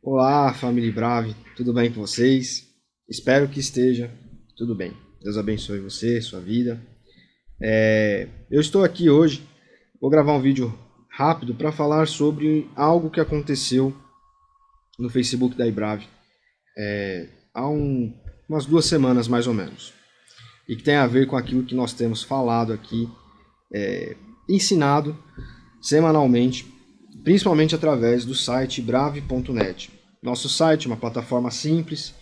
Olá, família Brave, tudo bem com vocês? Espero que esteja tudo bem. Deus abençoe você, sua vida. Eu estou aqui hoje, vou gravar um vídeo rápido para falar sobre algo que aconteceu no Facebook da iBrave há umas 2 semanas mais ou menos, e que tem a ver com aquilo que nós temos falado aqui, ensinado semanalmente, principalmente através do site brave.net. Nosso site é uma plataforma simples,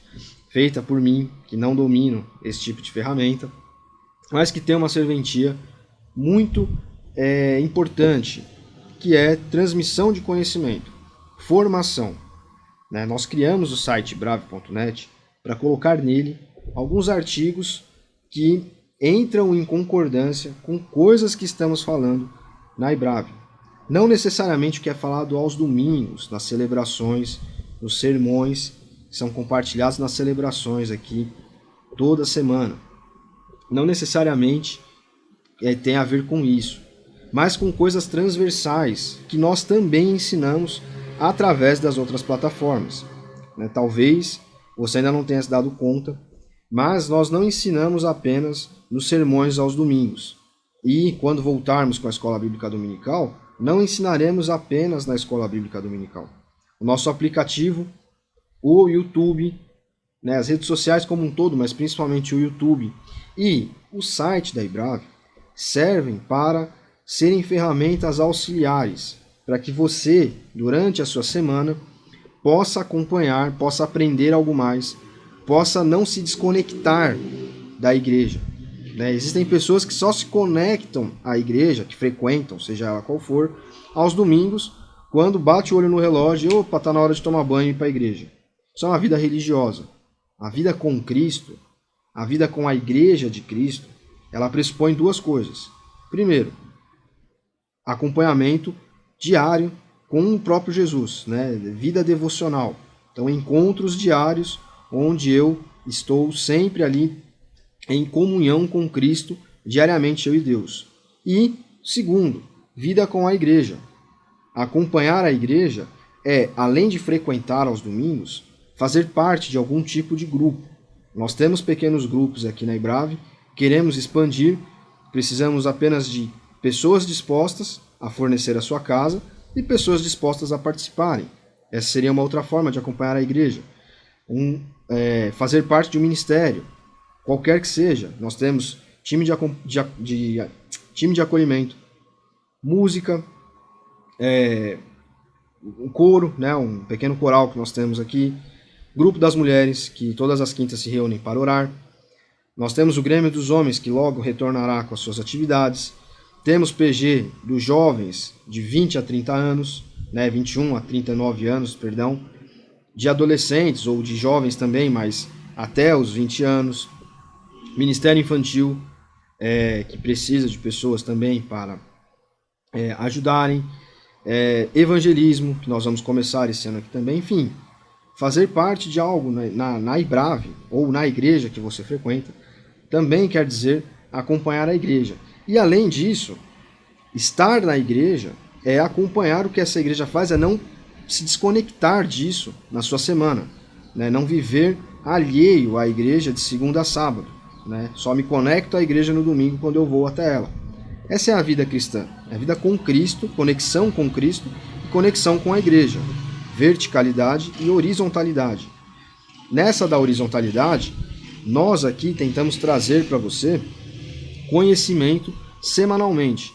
feita por mim, que não domino esse tipo de ferramenta, mas que tem uma serventia muito importante, que é transmissão de conhecimento, formação. Nós criamos o site brave.net para colocar nele alguns artigos que entram em concordância com coisas que estamos falando na iBrave. Não necessariamente o que é falado aos domingos, nas celebrações, nos sermões que são compartilhados nas celebrações aqui toda semana. Não necessariamente tem a ver com isso, mas com coisas transversais que nós também ensinamos através das outras plataformas. Talvez você ainda não tenha se dado conta, mas nós não ensinamos apenas nos sermões aos domingos. E quando voltarmos com a Escola Bíblica Dominical, não ensinaremos apenas na Escola Bíblica Dominical. O nosso aplicativo, o YouTube, as redes sociais como um todo, mas principalmente o YouTube e o site da iBrave, servem para serem ferramentas auxiliares, para que você, durante a sua semana, possa acompanhar, possa aprender algo mais, possa não se desconectar da igreja. Existem pessoas que só se conectam à igreja, que frequentam, seja ela qual for, aos domingos, quando bate o olho no relógio e, opa, está na hora de tomar banho e ir para a igreja. Isso é uma vida religiosa. A vida com Cristo, a vida com a igreja de Cristo, ela pressupõe duas coisas. Primeiro, acompanhamento diário com o próprio Jesus, vida devocional. Então, encontros diários onde eu estou sempre ali em comunhão com Cristo, diariamente eu e Deus. E, segundo, vida com a igreja. Acompanhar a igreja é, além de frequentar aos domingos, fazer parte de algum tipo de grupo. Nós temos pequenos grupos aqui na iBrave, queremos expandir, precisamos apenas de pessoas dispostas a fornecer a sua casa e pessoas dispostas a participarem. Essa seria uma outra forma de acompanhar a igreja. Fazer parte de um ministério, qualquer que seja. Nós temos time de acolhimento, música, um coro, um pequeno coral que nós temos aqui, grupo das mulheres, que todas as quintas se reúnem para orar. Nós temos o Grêmio dos Homens, que logo retornará com as suas atividades. Temos PG dos jovens de 20 a 30 anos, 21 a 39 anos, perdão, de adolescentes ou de jovens também, mas até os 20 anos. Ministério Infantil, que precisa de pessoas também para ajudarem. Evangelismo, que nós vamos começar esse ano aqui também. Enfim, fazer parte de algo na iBrave ou na igreja que você frequenta também quer dizer acompanhar a igreja. E além disso, estar na igreja é acompanhar o que essa igreja faz, é não se desconectar disso na sua semana, não viver alheio à igreja de segunda a sábado. Só me conecto à igreja no domingo quando eu vou até ela. Essa é a vida cristã, é a vida com Cristo, conexão com Cristo e conexão com a igreja, verticalidade e horizontalidade. Nessa da horizontalidade, nós aqui tentamos trazer para você conhecimento semanalmente.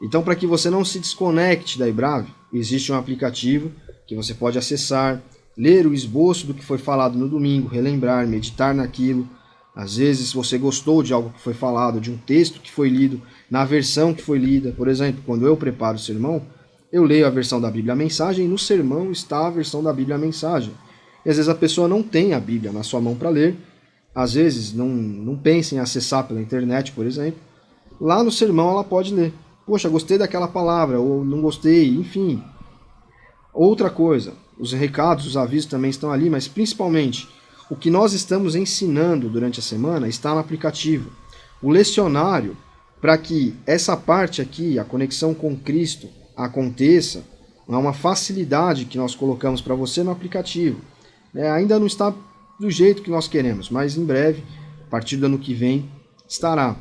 Então, para que você não se desconecte da iBrave, existe um aplicativo que você pode acessar, ler o esboço do que foi falado no domingo, relembrar, meditar naquilo. Às vezes você gostou de algo que foi falado, de um texto que foi lido, na versão que foi lida. Por exemplo, quando eu preparo o sermão, eu leio a versão da Bíblia Mensagem e no sermão está a versão da Bíblia Mensagem. E às vezes a pessoa não tem a Bíblia na sua mão para ler, às vezes não pensa em acessar pela internet, por exemplo. Lá no sermão ela pode ler. Poxa, gostei daquela palavra, ou não gostei, enfim. Outra coisa, os recados, os avisos também estão ali, mas principalmente o que nós estamos ensinando durante a semana está no aplicativo. O lecionário, para que essa parte aqui, a conexão com Cristo, aconteça, é uma facilidade que nós colocamos para você no aplicativo. Ainda não está do jeito que nós queremos, mas em breve, a partir do ano que vem, estará.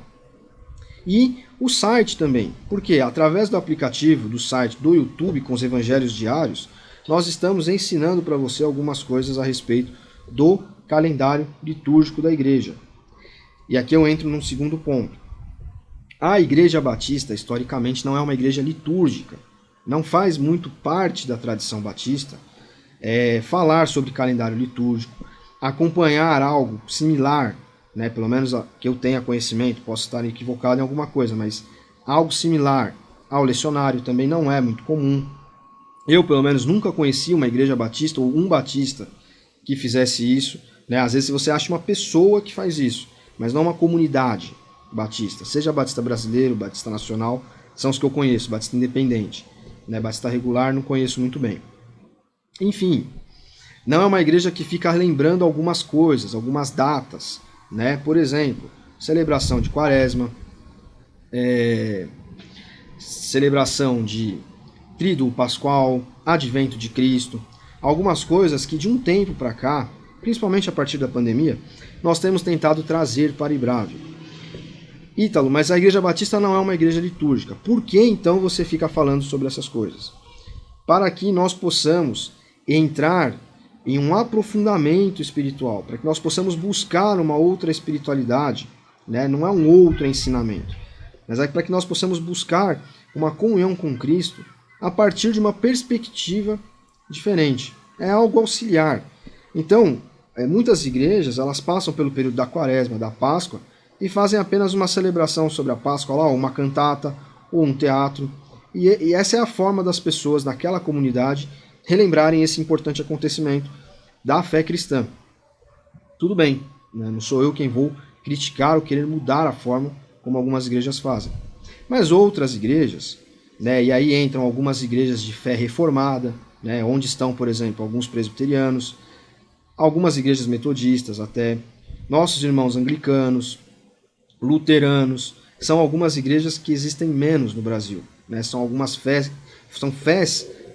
E o site também, porque através do aplicativo, do site, do YouTube, com os evangelhos diários, nós estamos ensinando para você algumas coisas a respeito do calendário litúrgico da igreja. E aqui eu entro num segundo ponto. A Igreja Batista, historicamente, não é uma igreja litúrgica. Não faz muito parte da tradição batista falar sobre calendário litúrgico, acompanhar algo similar, né, pelo menos que eu tenha conhecimento, posso estar equivocado em alguma coisa, mas algo similar ao lecionário também não é muito comum. Eu, pelo menos, nunca conheci uma igreja batista ou um batista que fizesse isso. Né? Às vezes você acha uma pessoa que faz isso, mas não uma comunidade batista. Seja batista brasileiro, batista nacional, são os que eu conheço, batista independente. Né? Batista regular não conheço muito bem. Enfim, não é uma igreja que fica lembrando algumas coisas, algumas datas. Né? Por exemplo, celebração de Quaresma, celebração de Tríduo Pascual, Advento de Cristo, algumas coisas que de um tempo para cá, principalmente a partir da pandemia, nós temos tentado trazer para Ibrávio. Ítalo, mas a Igreja Batista não é uma igreja litúrgica. Por que então você fica falando sobre essas coisas? Para que nós possamos entrar em um aprofundamento espiritual, para que nós possamos buscar uma outra espiritualidade, né? Não é um outro ensinamento, mas é para que nós possamos buscar uma comunhão com Cristo a partir de uma perspectiva diferente. É algo auxiliar. Então, muitas igrejas elas passam pelo período da Quaresma, da Páscoa, e fazem apenas uma celebração sobre a Páscoa, lá, uma cantata ou um teatro. E essa é a forma das pessoas daquela comunidade relembrarem esse importante acontecimento da fé cristã. Tudo bem, né? Não sou eu quem vou criticar ou querer mudar a forma como algumas igrejas fazem. Mas outras igrejas, né, e aí entram algumas igrejas de fé reformada, né, onde estão, por exemplo, alguns presbiterianos, algumas igrejas metodistas até, nossos irmãos anglicanos, luteranos, são algumas igrejas que existem menos no Brasil. Né, são algumas fés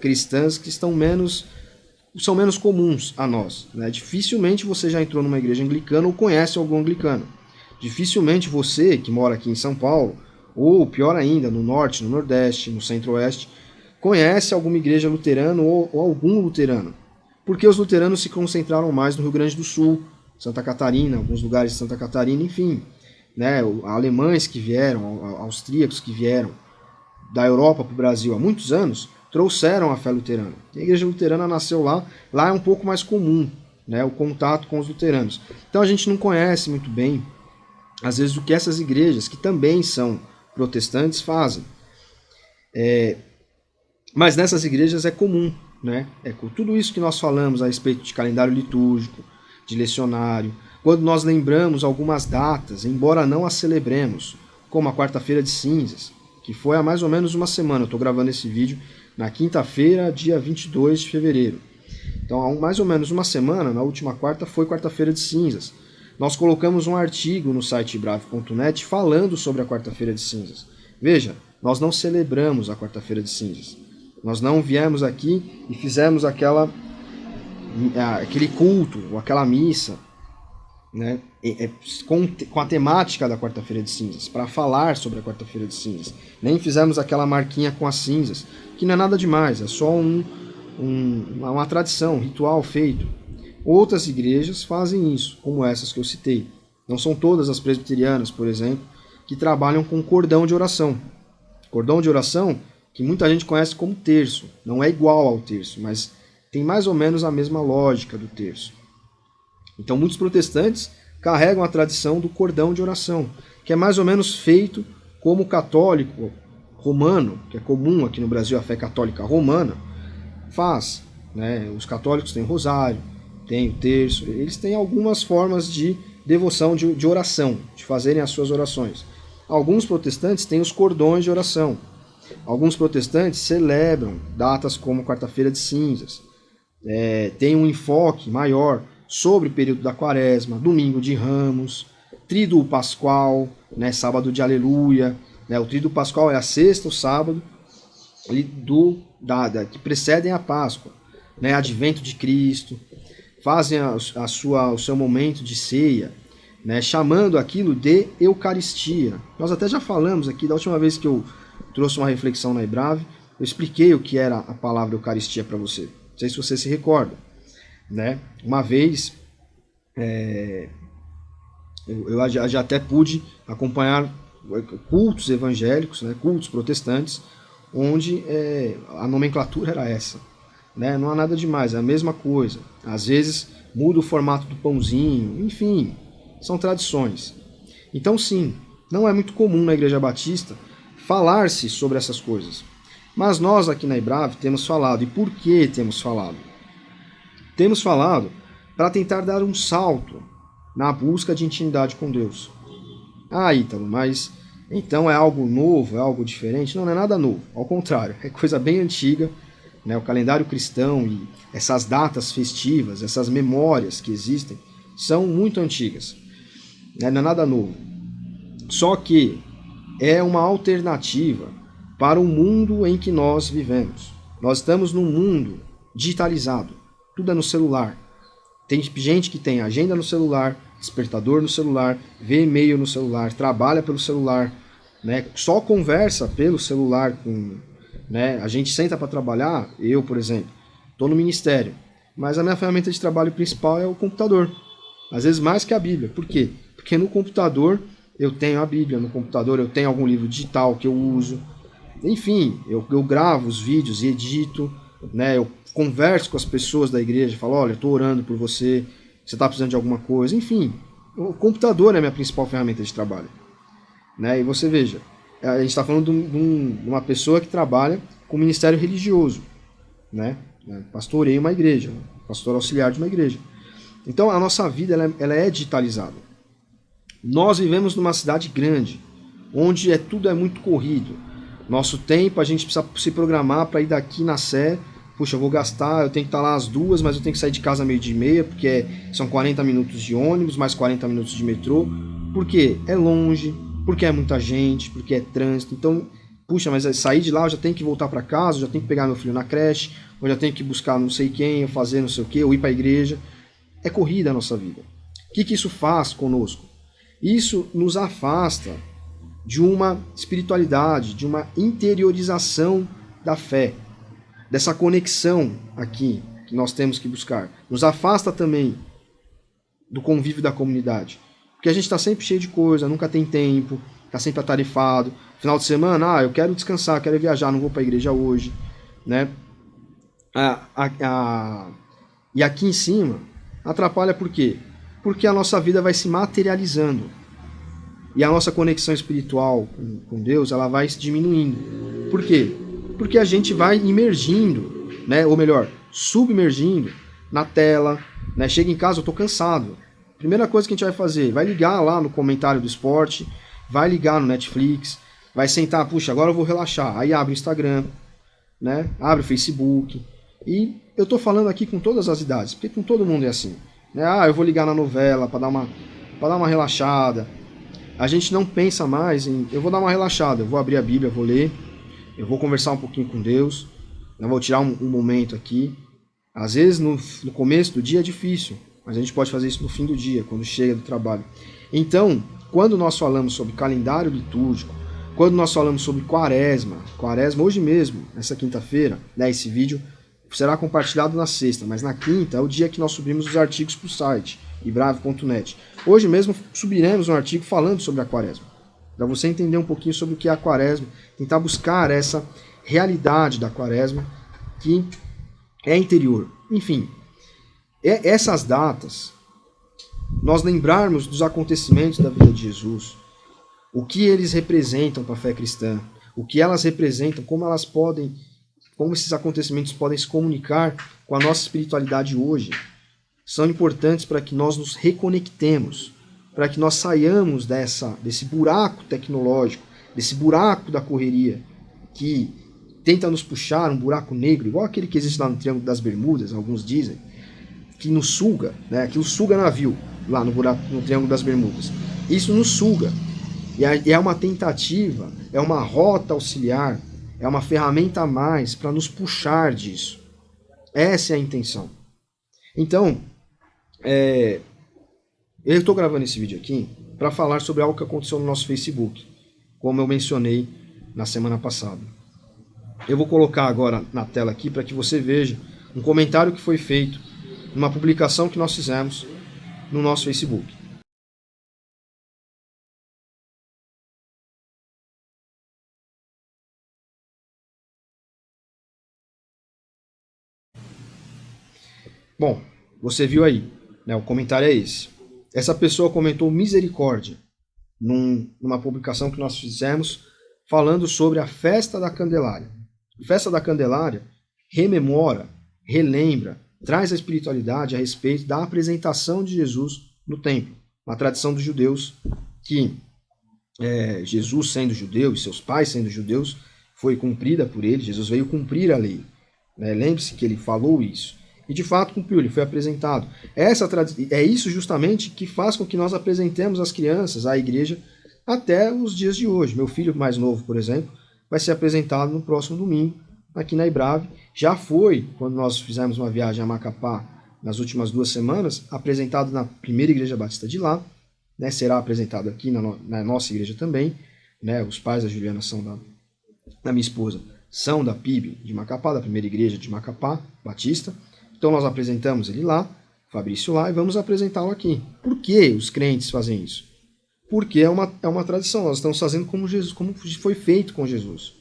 cristãs que são menos comuns a nós. Né? Dificilmente você já entrou numa igreja anglicana ou conhece algum anglicano. Dificilmente você, que mora aqui em São Paulo, ou pior ainda, no norte, no nordeste, no centro-oeste, conhece alguma igreja luterana ou algum luterano. Porque os luteranos se concentraram mais no Rio Grande do Sul, Santa Catarina, alguns lugares de Santa Catarina, enfim. Né? Alemães que vieram, austríacos que vieram da Europa para o Brasil há muitos anos, trouxeram a fé luterana. A igreja luterana nasceu lá é um pouco mais comum, né, o contato com os luteranos. Então a gente não conhece muito bem, às vezes, o que essas igrejas, que também são protestantes, fazem. Mas nessas igrejas é comum, né? Com tudo isso que nós falamos a respeito de calendário litúrgico, de lecionário, quando nós lembramos algumas datas, embora não as celebremos, como a quarta-feira de cinzas, que foi há mais ou menos uma semana. Eu estou gravando esse vídeo na quinta-feira, dia 22 de fevereiro. Então, há mais ou menos uma semana, na última quarta, foi quarta-feira de cinzas. Nós colocamos um artigo no site bravo.net falando sobre a quarta-feira de cinzas. Veja, nós não celebramos a quarta-feira de cinzas. Nós não viemos aqui e fizemos aquele culto, ou aquela missa, né, com a temática da quarta-feira de cinzas, para falar sobre a quarta-feira de cinzas. Nem fizemos aquela marquinha com as cinzas, que não é nada demais, é só uma tradição, um ritual feito. Outras igrejas fazem isso, como essas que eu citei. Não são todas as presbiterianas, por exemplo, que trabalham com cordão de oração. Cordão de oração que muita gente conhece como terço. Não é igual ao terço, mas tem mais ou menos a mesma lógica do terço. Então muitos protestantes carregam a tradição do cordão de oração, que é mais ou menos feito como o católico romano, que é comum aqui no Brasil, a fé católica romana, faz. Né? Os católicos têm o rosário, têm o terço, eles têm algumas formas de devoção, de oração, de fazerem as suas orações. Alguns protestantes têm os cordões de oração. Alguns protestantes celebram datas como quarta-feira de cinzas. Tem um enfoque maior sobre o período da Quaresma, domingo de Ramos, Tríduo Pascual, né, sábado de Aleluia. Né, o Tríduo Pascual é a sexta, o sábado, ali que precedem a Páscoa, né? Advento de Cristo, fazem o seu momento de ceia, né? Chamando aquilo de Eucaristia. Nós até já falamos aqui, da última vez que eu trouxe uma reflexão na Ebrave, eu expliquei o que era a palavra Eucaristia para você. Não sei se você se recorda, né? Uma vez, eu já até pude acompanhar cultos evangélicos, né? Cultos protestantes, onde a nomenclatura era essa, né? Não há nada demais, é a mesma coisa. Às vezes muda o formato do pãozinho, enfim, são tradições. Então sim, não é muito comum na Igreja Batista falar-se sobre essas coisas. Mas nós aqui na Ebrave temos falado. E por que temos falado? Temos falado para tentar dar um salto na busca de intimidade com Deus. Ah, Ítalo, mas então é algo novo, é algo diferente? Não, não é nada novo, ao contrário, é coisa bem antiga, né? O calendário cristão e essas datas festivas, essas memórias que existem, são muito antigas, né? Não é nada novo. Só que é uma alternativa para o mundo em que nós vivemos. Nós estamos num mundo digitalizado, tudo é no celular. Tem gente que tem agenda no celular, despertador no celular, vê e-mail no celular, trabalha pelo celular, né? Só conversa pelo celular né? A gente senta para trabalhar, eu, por exemplo, estou no ministério, mas a minha ferramenta de trabalho principal é o computador. Às vezes mais que a Bíblia. Por quê? Porque no computador eu tenho a Bíblia, no computador eu tenho algum livro digital que eu uso. Enfim, eu gravo os vídeos e edito, né? Eu converso com as pessoas da igreja, falo, olha, eu estou orando por você, você está precisando de alguma coisa. Enfim, o computador é a minha principal ferramenta de trabalho, né? E você veja, a gente está falando de uma pessoa que trabalha com ministério religioso, né? Pastoreia uma igreja, pastor auxiliar de uma igreja. Então a nossa vida ela é digitalizada. Nós vivemos numa cidade grande, onde tudo é muito corrido. Nosso tempo, a gente precisa se programar para ir daqui na Sé. Puxa, eu vou gastar, eu tenho que estar lá às 2, mas eu tenho que sair de casa 12h30, porque são 40 minutos de ônibus, mais 40 minutos de metrô. Por quê? É longe, porque é muita gente, porque é trânsito. Então, puxa, mas sair de lá, eu já tenho que voltar para casa, eu já tenho que pegar meu filho na creche, eu já tenho que buscar não sei quem, eu fazer não sei o quê, eu ir para a igreja. É corrida a nossa vida. O que isso faz conosco? Isso nos afasta de uma espiritualidade, de uma interiorização da fé, dessa conexão aqui que nós temos que buscar. Nos afasta também do convívio da comunidade, porque a gente está sempre cheio de coisa, nunca tem tempo, está sempre atarefado. Final de semana, eu quero descansar, quero viajar, não vou para a igreja hoje, né? E aqui em cima atrapalha por quê? Porque a nossa vida vai se materializando. E a nossa conexão espiritual com Deus, ela vai se diminuindo. Por quê? Porque a gente vai imergindo, né? Ou melhor, submergindo na tela, né? Chega em casa, eu tô cansado. Primeira coisa que a gente vai fazer, vai ligar lá no comentário do esporte, vai ligar no Netflix, vai sentar, puxa, agora eu vou relaxar. Aí abre o Instagram, né? Abre o Facebook. E eu tô falando aqui com todas as idades, porque com todo mundo é assim, né? Eu vou ligar na novela para dar uma relaxada. A gente não pensa mais em, eu vou dar uma relaxada, eu vou abrir a Bíblia, vou ler, eu vou conversar um pouquinho com Deus, eu vou tirar um momento aqui. Às vezes no começo do dia é difícil, mas a gente pode fazer isso no fim do dia, quando chega do trabalho. Então, quando nós falamos sobre calendário litúrgico, quando nós falamos sobre quaresma hoje mesmo, nessa quinta-feira, né, esse vídeo será compartilhado na sexta, mas na quinta é o dia que nós subimos os artigos para o site, ebrave.net. Hoje mesmo subiremos um artigo falando sobre a quaresma, para você entender um pouquinho sobre o que é a quaresma, tentar buscar essa realidade da quaresma que é interior. Enfim, essas datas, nós lembrarmos dos acontecimentos da vida de Jesus, o que eles representam para a fé cristã, o que elas representam, como esses acontecimentos podem se comunicar com a nossa espiritualidade hoje, são importantes para que nós nos reconectemos, para que nós saiamos desse buraco tecnológico, desse buraco da correria, que tenta nos puxar, um buraco negro, igual aquele que existe lá no Triângulo das Bermudas, alguns dizem, que nos suga, né? Que o suga navio, lá no Triângulo das Bermudas. Isso nos suga. E é uma tentativa, é uma rota auxiliar, é uma ferramenta a mais para nos puxar disso. Essa é a intenção. Então, eu estou gravando esse vídeo aqui para falar sobre algo que aconteceu no nosso Facebook, como eu mencionei na semana passada. Eu vou colocar agora na tela aqui para que você veja um comentário que foi feito numa publicação que nós fizemos no nosso Facebook. Bom, você viu aí, né? O comentário é esse. Essa pessoa comentou misericórdia numa publicação que nós fizemos falando sobre a festa da Candelária. A festa da Candelária rememora, relembra, traz a espiritualidade a respeito da apresentação de Jesus no templo. Uma tradição dos judeus que Jesus, sendo judeu, e seus pais sendo judeus, foi cumprida por ele. Jesus veio cumprir a lei. Lembre-se que ele falou isso. E de fato cumpriu, ele foi apresentado. É isso justamente que faz com que nós apresentemos as crianças à igreja até os dias de hoje. Meu filho mais novo, por exemplo, vai ser apresentado no próximo domingo, aqui na IBRAVE. Já foi, quando nós fizemos uma viagem a Macapá, nas últimas 2 semanas, apresentado na primeira igreja batista de lá, né, será apresentado aqui na nossa igreja também. Né, os pais da Juliana são da minha esposa, são da PIB de Macapá, da primeira igreja de Macapá, batista. Então nós apresentamos ele lá, Fabrício lá, e vamos apresentá-lo aqui. Por que os crentes fazem isso? Porque é uma tradição, nós estamos fazendo como Jesus, como foi feito com Jesus.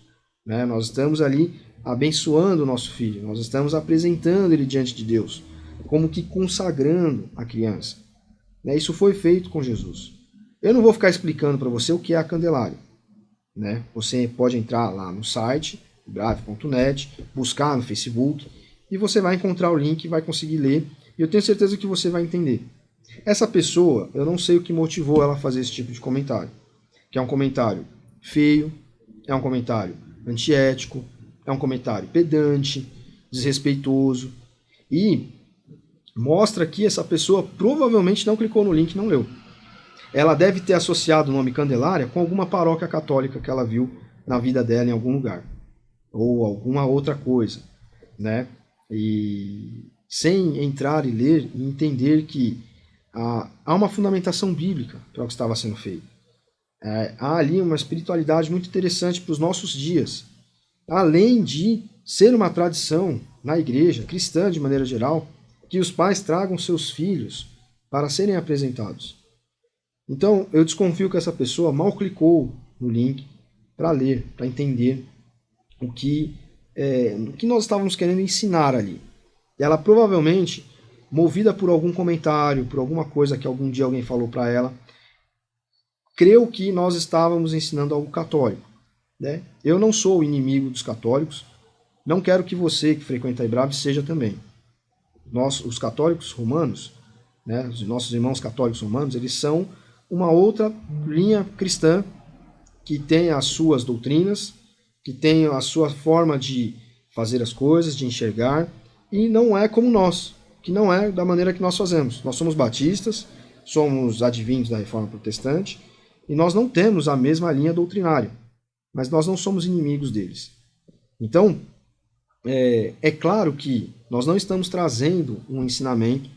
Né? Nós estamos ali abençoando o nosso filho, nós estamos apresentando ele diante de Deus, como que consagrando a criança. Né? Isso foi feito com Jesus. Eu não vou ficar explicando para você o que é a Candelária. Né? Você pode entrar lá no site, brave.net, buscar no Facebook, e você vai encontrar o link e vai conseguir ler. E eu tenho certeza que você vai entender. Essa pessoa, eu não sei o que motivou ela a fazer esse tipo de comentário. Que é um comentário feio, é um comentário antiético, é um comentário pedante, desrespeitoso. E mostra que essa pessoa provavelmente não clicou no link e não leu. Ela deve ter associado o nome Candelária com alguma paróquia católica que ela viu na vida dela em algum lugar. Ou alguma outra coisa. Né? E sem entrar e ler e entender que há uma fundamentação bíblica para o que estava sendo feito. Há ali uma espiritualidade muito interessante para os nossos dias. Além de ser uma tradição na igreja, cristã de maneira geral, que os pais tragam seus filhos para serem apresentados. Então, eu desconfio que essa pessoa mal clicou no link para ler, para entender o que nós estávamos querendo ensinar ali. Ela provavelmente, movida por algum comentário, por alguma coisa que algum dia alguém falou para ela, creu que nós estávamos ensinando algo católico. Né? Eu não sou inimigo dos católicos, não quero que você que frequenta a IBRAVE seja também. Nós, os católicos romanos, né, os nossos irmãos católicos romanos, eles são uma outra linha cristã que tem as suas doutrinas, que tem a sua forma de fazer as coisas, de enxergar, e não é como nós, que não é da maneira que nós fazemos. Nós somos batistas, somos advindos da Reforma Protestante, e nós não temos a mesma linha doutrinária, mas nós não somos inimigos deles. Então, é claro que nós não estamos trazendo um ensinamento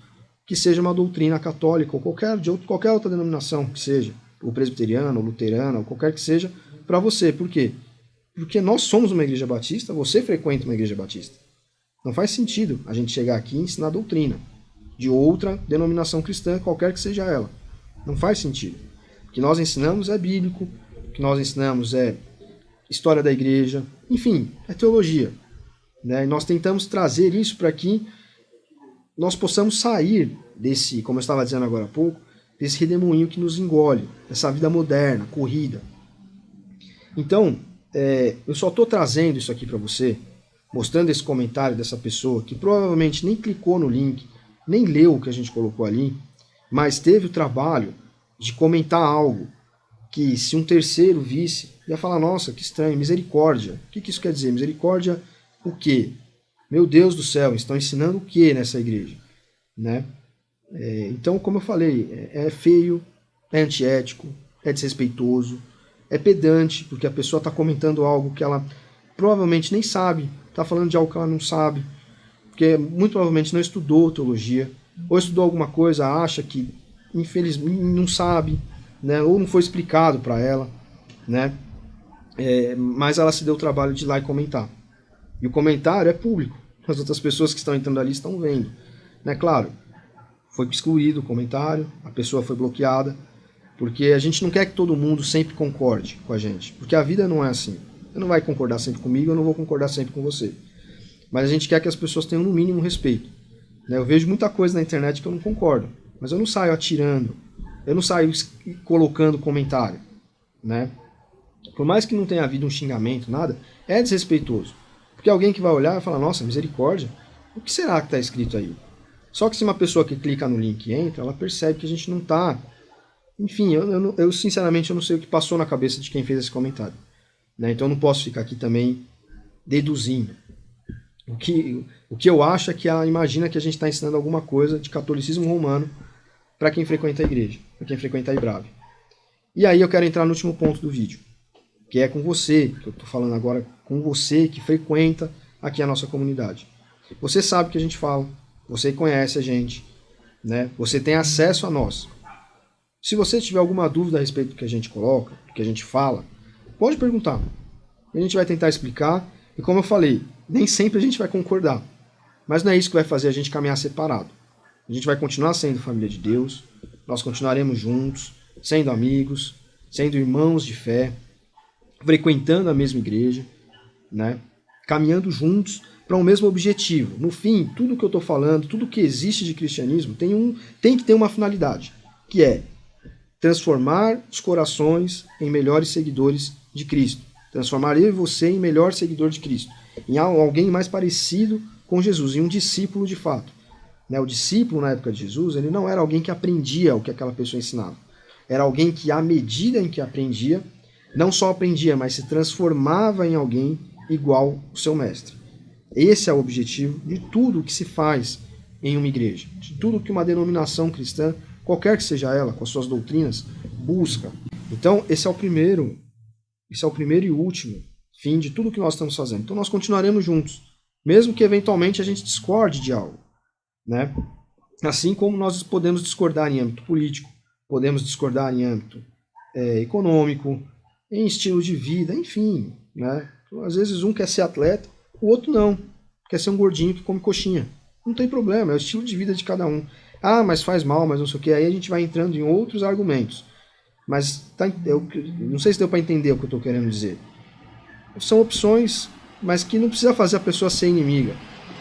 que seja uma doutrina católica ou qualquer outra denominação que seja, ou presbiteriana, ou luterana, ou qualquer que seja, para você. Por quê? Porque nós somos uma igreja batista, você frequenta uma igreja batista. Não faz sentido a gente chegar aqui e ensinar doutrina de outra denominação cristã, qualquer que seja ela. Não faz sentido. O que nós ensinamos é bíblico, o que nós ensinamos é história da igreja, enfim, é teologia. Né? E nós tentamos trazer isso para que nós possamos sair desse, como eu estava dizendo agora há pouco, desse redemoinho que nos engole, dessa vida moderna, corrida. Então, eu só estou trazendo isso aqui para você, mostrando esse comentário dessa pessoa que provavelmente nem clicou no link, nem leu o que a gente colocou ali, mas teve o trabalho de comentar algo que, se um terceiro visse, ia falar, nossa, que estranho, misericórdia. O que isso quer dizer? Misericórdia o quê? Meu Deus do céu, estão ensinando o quê nessa igreja? Né? Então, como eu falei, é feio, é antiético, é desrespeitoso, é pedante, porque a pessoa está comentando algo que ela provavelmente nem sabe, está falando de algo que ela não sabe, porque muito provavelmente não estudou teologia, ou estudou alguma coisa, acha que infelizmente não sabe, né, ou não foi explicado para ela, né, mas ela se deu o trabalho de ir lá e comentar. E o comentário é público, as outras pessoas que estão entrando ali estão vendo. Né? Claro, foi excluído o comentário, a pessoa foi bloqueada, porque a gente não quer que todo mundo sempre concorde com a gente, porque a vida não é assim. Você não vai concordar sempre comigo, eu não vou concordar sempre com você. Mas a gente quer que as pessoas tenham no mínimo respeito. Né? Eu vejo muita coisa na internet que eu não concordo, mas eu não saio atirando, eu não saio colocando comentário. Né? Por mais que não tenha havido um xingamento, nada, é desrespeitoso. Porque alguém que vai olhar vai falar, nossa, misericórdia, o que será que está escrito aí? Só que se uma pessoa que clica no link entra, ela percebe que a gente não está... Enfim, eu sinceramente eu não sei o que passou na cabeça de quem fez esse comentário. Né? Então eu não posso ficar aqui também deduzindo. O que eu acho é que ela imagina que a gente está ensinando alguma coisa de catolicismo romano para quem frequenta a igreja, para quem frequenta a IBRAV. E aí eu quero entrar no último ponto do vídeo, que é com você, que eu estou falando agora com você que frequenta aqui a nossa comunidade. Você sabe o que a gente fala, você conhece a gente, né? Você tem acesso a nós. Se você tiver alguma dúvida a respeito do que a gente coloca, do que a gente fala, pode perguntar. A gente vai tentar explicar, e como eu falei, nem sempre a gente vai concordar, mas não é isso que vai fazer a gente caminhar separado. A gente vai continuar sendo família de Deus, nós continuaremos juntos, sendo amigos, sendo irmãos de fé, frequentando a mesma igreja, né? Caminhando juntos para um mesmo objetivo. No fim, tudo que eu estou falando, tudo que existe de cristianismo tem que ter uma finalidade, que é transformar os corações em melhores seguidores de Cristo. Transformar eu e você em melhor seguidor de Cristo. Em alguém mais parecido com Jesus, em um discípulo de fato. Né? O discípulo, na época de Jesus, ele não era alguém que aprendia o que aquela pessoa ensinava. Era alguém que, à medida em que aprendia, não só aprendia, mas se transformava em alguém igual ao seu mestre. Esse é o objetivo de tudo que se faz em uma igreja, de tudo que uma denominação cristã, qualquer que seja ela, com as suas doutrinas, busca. Então, esse é o primeiro e último fim de tudo que nós estamos fazendo. Então, nós continuaremos juntos, mesmo que eventualmente a gente discorde de algo, né? Assim como nós podemos discordar em âmbito político, podemos discordar em âmbito econômico, em estilo de vida, enfim, né? Às vezes um quer ser atleta, o outro não, quer ser um gordinho que come coxinha. Não tem problema, é o estilo de vida de cada um. Ah, mas faz mal, mas não sei o que. Aí a gente vai entrando em outros argumentos. Mas eu não sei se deu para entender o que eu estou querendo dizer. São opções, mas que não precisa fazer a pessoa ser inimiga.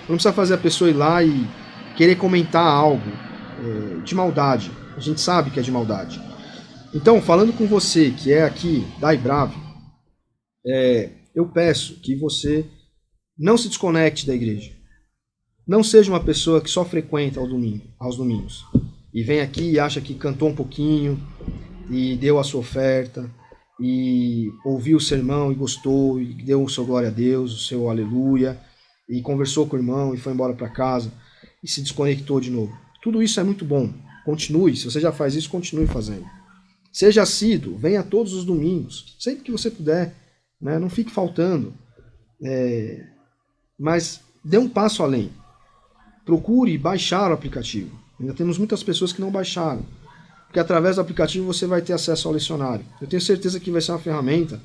Não precisa fazer a pessoa ir lá e querer comentar algo de maldade. A gente sabe que é de maldade. Então, falando com você, que é aqui da IBRAV, eu peço que você não se desconecte da igreja. Não seja uma pessoa que só frequenta aos domingos. E vem aqui e acha que cantou um pouquinho, e deu a sua oferta, e ouviu o sermão e gostou, e deu o seu glória a Deus, o seu aleluia, e conversou com o irmão e foi embora para casa, e se desconectou de novo. Tudo isso é muito bom. Continue, se você já faz isso, continue fazendo. Seja assíduo, venha todos os domingos, sempre que você puder, né? Não fique faltando. Mas dê um passo além. Procure baixar o aplicativo. Ainda temos muitas pessoas que não baixaram. Porque através do aplicativo você vai ter acesso ao lecionário. Eu tenho certeza que vai ser uma ferramenta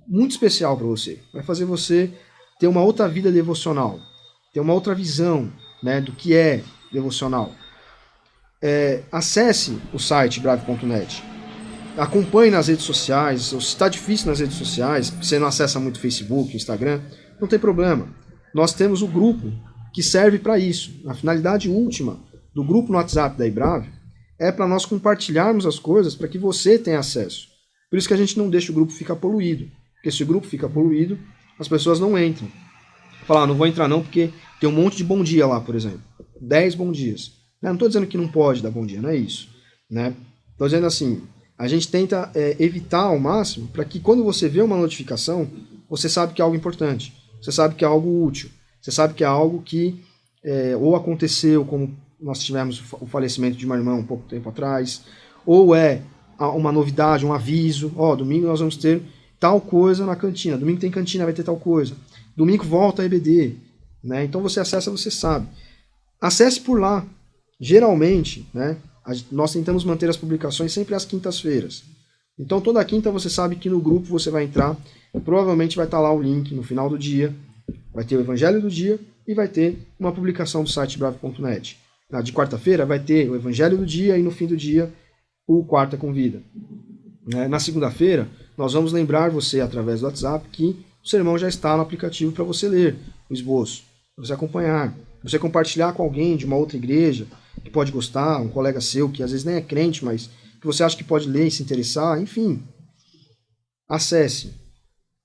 muito especial para você. Vai fazer você ter uma outra vida devocional. Ter uma outra visão, né, do que é devocional. Acesse o site brave.net. Acompanhe nas redes sociais. Se está difícil nas redes sociais, você não acessa muito Facebook, Instagram, não tem problema. Nós temos o grupo que serve para isso. A finalidade última do grupo no WhatsApp da IBRAV é para nós compartilharmos as coisas para que você tenha acesso. Por isso que a gente não deixa o grupo ficar poluído. Porque se o grupo fica poluído, as pessoas não entram. Falar, não vou entrar não porque tem um monte de bom dia lá, por exemplo. 10 bom dias. Não estou dizendo que não pode dar bom dia, não é isso. Né? Estou dizendo assim, a gente tenta evitar ao máximo para que quando você vê uma notificação, você sabe que é algo importante. Você sabe que é algo útil. Você sabe que é algo que ou aconteceu, como nós tivemos o falecimento de uma irmã um pouco tempo atrás, ou é uma novidade, um aviso. Domingo nós vamos ter tal coisa na cantina. Domingo tem cantina, vai ter tal coisa. Domingo volta a EBD. Né? Então você acessa, você sabe. Acesse por lá. Geralmente, né, nós tentamos manter as publicações sempre às quintas-feiras. Então toda quinta você sabe que no grupo você vai entrar, provavelmente vai estar lá o link no final do dia, vai ter o Evangelho do dia e vai ter uma publicação do site bravo.net. De quarta-feira vai ter o Evangelho do dia e no fim do dia o Quarta com Vida. Na segunda-feira nós vamos lembrar você através do WhatsApp que o sermão já está no aplicativo para você ler o esboço, para você acompanhar, você compartilhar com alguém de uma outra igreja que pode gostar, um colega seu que às vezes nem é crente, mas que você acha que pode ler e se interessar, enfim. Acesse.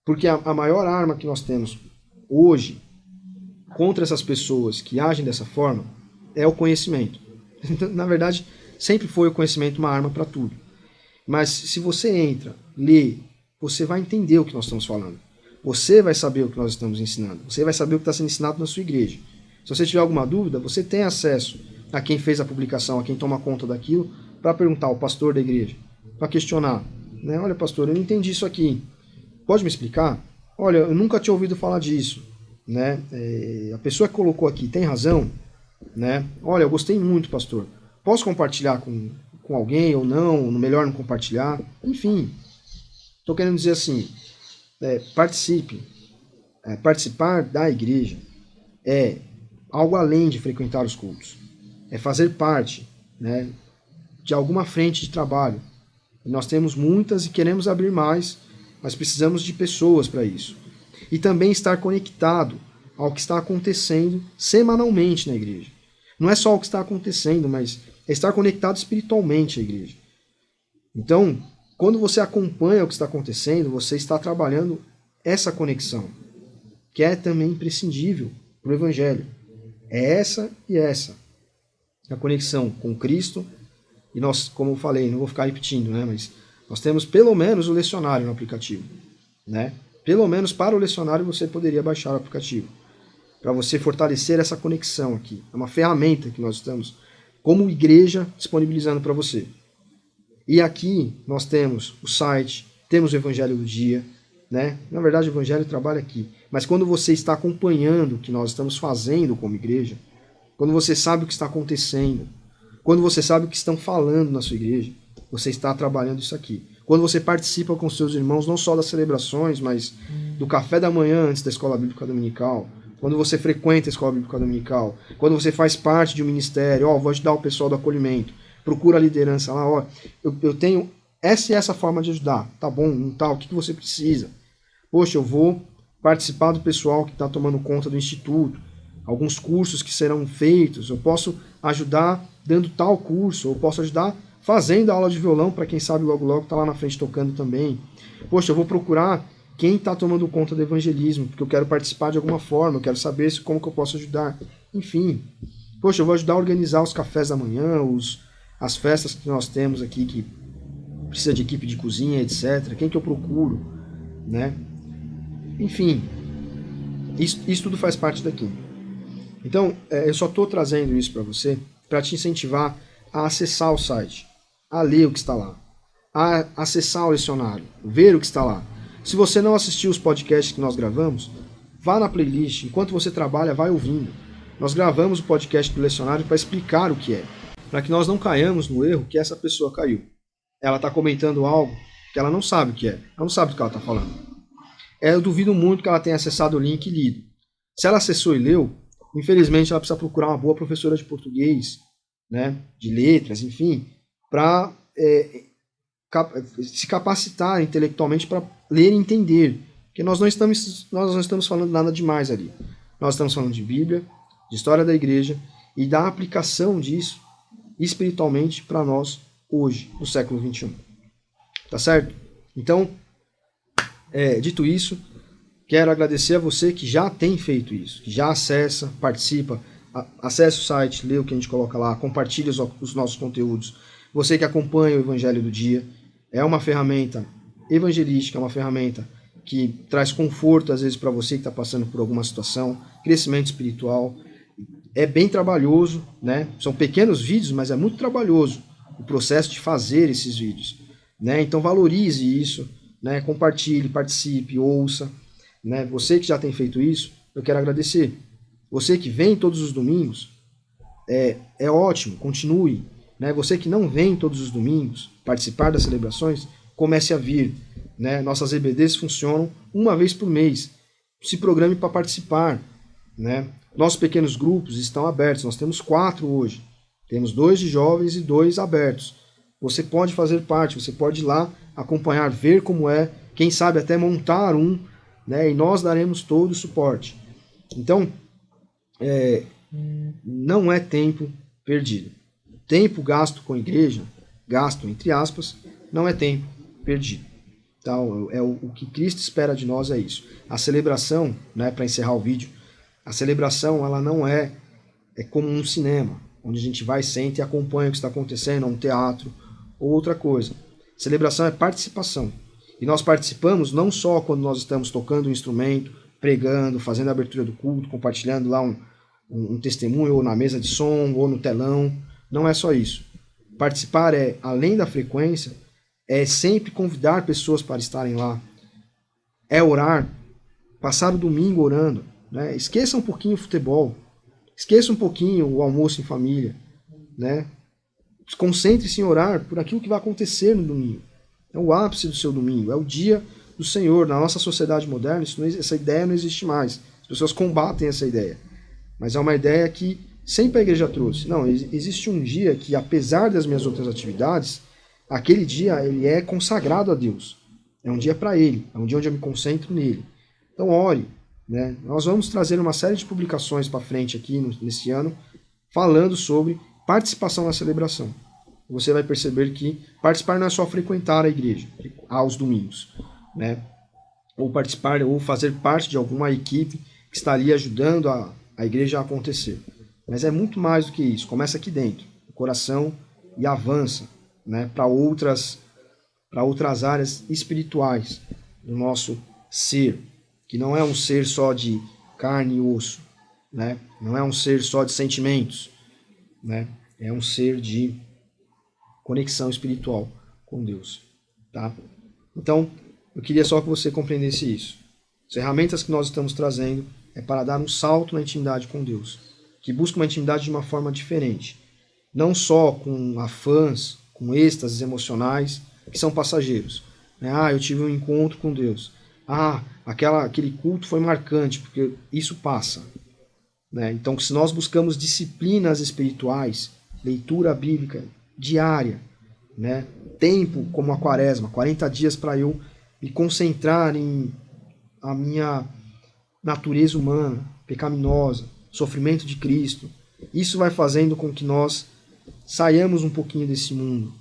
Porque a maior arma que nós temos hoje contra essas pessoas que agem dessa forma é o conhecimento. Na verdade, sempre foi o conhecimento uma arma para tudo. Mas se você entra, lê, você vai entender o que nós estamos falando. Você vai saber o que nós estamos ensinando. Você vai saber o que está sendo ensinado na sua igreja. Se você tiver alguma dúvida, você tem acesso a quem fez a publicação, a quem toma conta daquilo, para perguntar ao pastor da igreja, para questionar. Né? Olha, pastor, eu não entendi isso aqui. Pode me explicar? Olha, eu nunca tinha ouvido falar disso. Né? A pessoa que colocou aqui tem razão? Né? Olha, eu gostei muito, pastor. Posso compartilhar com alguém ou não? Melhor não compartilhar? Enfim, estou querendo dizer assim, participe. Participar da igreja é algo além de frequentar os cultos. É fazer parte, né, de alguma frente de trabalho. E nós temos muitas e queremos abrir mais, mas precisamos de pessoas para isso. E também estar conectado ao que está acontecendo semanalmente na igreja. Não é só o que está acontecendo, mas é estar conectado espiritualmente à igreja. Então, quando você acompanha o que está acontecendo, você está trabalhando essa conexão, que é também imprescindível para o Evangelho. É essa e essa. A conexão com Cristo. E nós, como eu falei, não vou ficar repetindo, né? Mas nós temos pelo menos o lecionário no aplicativo. Né? Pelo menos para o lecionário você poderia baixar o aplicativo. Para você fortalecer essa conexão aqui. É uma ferramenta que nós estamos, como igreja, disponibilizando para você. E aqui nós temos o site, temos o Evangelho do Dia. Né? Na verdade, o Evangelho trabalha aqui. Mas quando você está acompanhando o que nós estamos fazendo como igreja, quando você sabe o que está acontecendo, quando você sabe o que estão falando na sua igreja, você está trabalhando isso aqui. Quando você participa com seus irmãos, não só das celebrações, mas do café da manhã antes da escola bíblica dominical, quando você frequenta a escola bíblica dominical, quando você faz parte de um ministério, vou ajudar o pessoal do acolhimento, procura a liderança lá, eu tenho essa e essa forma de ajudar, tá bom, não tá, o que você precisa? Poxa, eu vou participar do pessoal que está tomando conta do instituto, alguns cursos que serão feitos, eu posso ajudar dando tal curso, eu posso ajudar fazendo aula de violão, para quem sabe logo logo está lá na frente tocando também. Poxa, eu vou procurar quem está tomando conta do evangelismo, porque eu quero participar de alguma forma, eu quero saber como que eu posso ajudar. Enfim, poxa, eu vou ajudar a organizar os cafés da manhã, as festas que nós temos aqui, que precisa de equipe de cozinha, etc. Quem que eu procuro, né? Enfim, isso tudo faz parte daqui. Então, eu só estou trazendo isso para você, para te incentivar a acessar o site, a ler o que está lá, a acessar o lecionário, ver o que está lá. Se você não assistiu os podcasts que nós gravamos, vá na playlist, enquanto você trabalha, vai ouvindo. Nós gravamos o podcast do lecionário para explicar o que é, para que nós não caiamos no erro que essa pessoa caiu. Ela está comentando algo que ela não sabe o que é, ela não sabe do que ela está falando. Eu duvido muito que ela tenha acessado o link e lido. Se ela acessou e leu, infelizmente ela precisa procurar uma boa professora de português, né, de letras, enfim, para se capacitar intelectualmente para ler e entender. Porque nós não estamos falando nada demais ali. Nós estamos falando de Bíblia, de história da igreja e da aplicação disso espiritualmente para nós hoje, no século XXI. Tá certo? Então, dito isso, quero agradecer a você que já tem feito isso, que já acessa, participa, acesse o site, lê o que a gente coloca lá, compartilha os nossos conteúdos. Você que acompanha o Evangelho do Dia, é uma ferramenta evangelística, é uma ferramenta que traz conforto às vezes para você que está passando por alguma situação, crescimento espiritual. É bem trabalhoso, né? São pequenos vídeos, mas é muito trabalhoso o processo de fazer esses vídeos, né? Então valorize isso, né? Compartilhe, participe, ouça, né? Você que já tem feito isso, eu quero agradecer. Você que vem todos os domingos, é ótimo, continue. Né? Você que não vem todos os domingos participar das celebrações, comece a vir. Né? Nossas EBDs funcionam uma vez por mês. Se programe para participar. Né? Nossos pequenos grupos estão abertos. Nós temos 4 hoje. Temos 2 de jovens e 2 abertos. Você pode fazer parte, você pode ir lá acompanhar, ver como é, quem sabe até montar um, né? E nós daremos todo o suporte. Então, não é tempo perdido. Tempo gasto com a igreja, gasto entre aspas, não é tempo perdido. Então, o que Cristo espera de nós é isso. A celebração, né, para encerrar o vídeo, a celebração ela não é como um cinema, onde a gente vai, senta e acompanha o que está acontecendo, um teatro ou outra coisa. Celebração é participação. E nós participamos não só quando nós estamos tocando um instrumento, pregando, fazendo a abertura do culto, compartilhando lá um testemunho, ou na mesa de som, ou no telão. Não é só isso. Participar além da frequência, é sempre convidar pessoas para estarem lá. É orar, passar o domingo orando. Né? Esqueça um pouquinho o futebol. Esqueça um pouquinho o almoço em família. Né? Concentre-se em orar por aquilo que vai acontecer no domingo. É o ápice do seu domingo, é o dia do Senhor. Na nossa sociedade moderna, essa ideia não existe mais. As pessoas combatem essa ideia. Mas é uma ideia que sempre a igreja trouxe. Não, existe um dia que, apesar das minhas outras atividades, aquele dia ele é consagrado a Deus. É um dia para Ele, é um dia onde eu me concentro nele. Então ore. Né? Nós vamos trazer uma série de publicações para frente aqui nesse ano, falando sobre participação na celebração. Você vai perceber que participar não é só frequentar a igreja aos domingos, né? Ou participar, ou fazer parte de alguma equipe que está ali ajudando a igreja a acontecer. Mas é muito mais do que isso. Começa aqui dentro, no coração, e avança, né, para outras áreas espirituais do nosso ser, que não é um ser só de carne e osso, né? Não é um ser só de sentimentos, né? É um ser de conexão espiritual com Deus, tá? Então, eu queria só que você compreendesse isso. As ferramentas que nós estamos trazendo é para dar um salto na intimidade com Deus, que busca uma intimidade de uma forma diferente, não só com afãs, com êxtases emocionais que são passageiros. Né? Eu tive um encontro com Deus. Aquele culto foi marcante, porque isso passa. Né? Então, se nós buscamos disciplinas espirituais, leitura bíblica diária, né? Tempo como a quaresma, 40 dias para eu me concentrar em a minha natureza humana, pecaminosa, sofrimento de Cristo. Isso vai fazendo com que nós saiamos um pouquinho desse mundo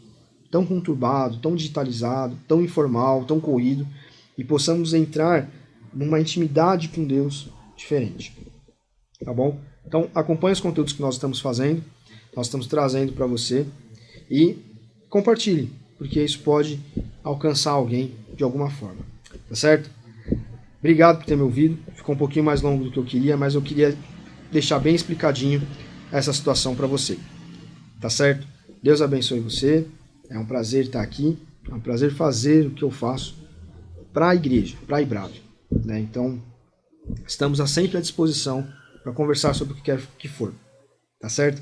tão conturbado, tão digitalizado, tão informal, tão corrido, e possamos entrar numa intimidade com Deus diferente. Tá bom? Então, acompanhe os conteúdos que nós estamos fazendo, nós estamos trazendo para você, e compartilhe, porque isso pode alcançar alguém de alguma forma. Tá certo? Obrigado por ter me ouvido. Ficou um pouquinho mais longo do que eu queria, mas eu queria deixar bem explicadinho essa situação para você. Tá certo? Deus abençoe você. É um prazer estar aqui. É um prazer fazer o que eu faço para a igreja, para a IBRAV. Né? Então, estamos sempre à disposição para conversar sobre o que quer que for. Tá certo?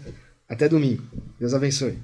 Até domingo. Deus abençoe.